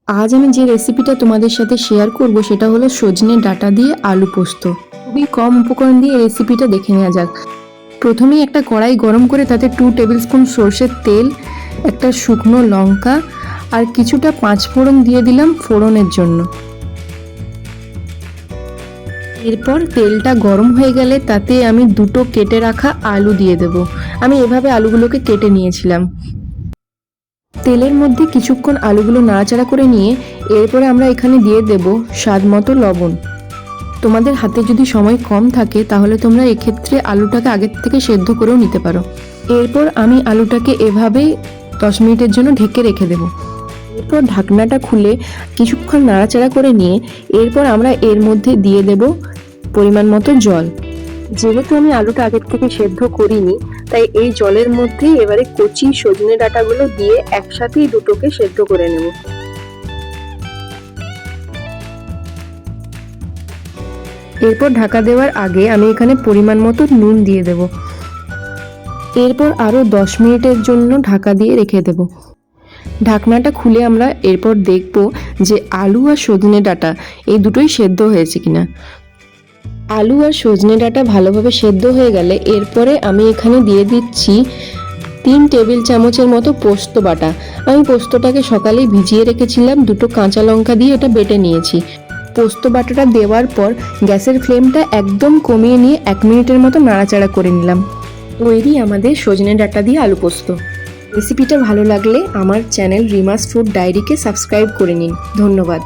আজ আমি যে রেসিপিটা তোমাদের সাথে শেয়ার করব সেটা হলো সজনে ডাঁটা দিয়ে আলু পোস্ত। খুবই কম উপকরণ দিয়ে এই রেসিপিটা দেখে নেওয়া যাক। প্রথমেই একটা কড়াই গরম করে তাতে 2 টেবিল স্পুন সর্ষের তেল, একটা শুকনো লঙ্কা আর কিছুটা পাঁচফোড়ন দিয়ে দিলাম ফোড়নের জন্য। এরপর তেলটা গরম হয়ে গেলে তাতে আমি দুটো কেটে রাখা আলু দিয়ে দেব। আমি এভাবে আলুগুলোকে কেটে নিয়েছিলাম। তেলের মধ্যে কিছুক্ষণ আলুগুলো নাড়াচাড়া করে নিয়ে এরপরে আমরা এখানে দিয়ে দেব স্বাদ মতো লবণ। তোমাদের হাতে যদি সময় কম থাকে তাহলে তোমরা এক্ষেত্রে আলুটাকে আগের থেকে সেদ্ধ করেও নিতে পারো। এরপর আমি আলুটাকে এভাবেই 10 মিনিটের জন্য ঢেকে রেখে দেব। এরপর ঢাকনাটা খুলে কিছুক্ষণ নাড়াচাড়া করে নিয়ে এরপর আমরা এর মধ্যে দিয়ে দেব পরিমাণ মতো জল। যেহেতু আমি আলুটা আগের থেকে সেদ্ধ করিনি তাই এই জলের মধ্যে এবারে কচি সজনে ডাঁটাগুলো দিয়ে একসাথেই দুটোকে সেদ্ধ করে নেব। এরপর ঢাকা দেওয়ার আগে আমি এখানে পরিমাণ মতো নুন দিয়ে দেব। এরপর আরও 10 মিনিটের জন্য ঢাকা দিয়ে রেখে দেব। ঢাকনাটা খুলে আমরা এরপর দেখব যে আলু আর সজনে ডাঁটা এই দুটোই সেদ্ধ হয়েছে কিনা। আলু আর সজনে ডাঁটা ভালোভাবে সেদ্ধ হয়ে গেলে এরপরে আমি এখানে দিয়ে দিচ্ছি 3 টেবিল চামচের মতো পোস্ত বাটা। আমি পোস্তটাকে সকালেই ভিজিয়ে রেখেছিলাম, দুটো কাঁচা লঙ্কা দিয়ে এটা বেটে নিয়েছি। পোস্ত বাটাটা দেওয়ার পর গ্যাসের ফ্লেমটা একদম কমিয়ে নিয়ে 1 মিনিটের মতো নাড়াচাড়া করে নিলাম। তৈরি আমাদের সজনে ডাঁটা দিয়ে আলু পোস্ত। রেসিপিটা ভালো লাগলে আমার চ্যানেল রিমাস ফুড ডায়েরিকে সাবস্ক্রাইব করে নিন। ধন্যবাদ।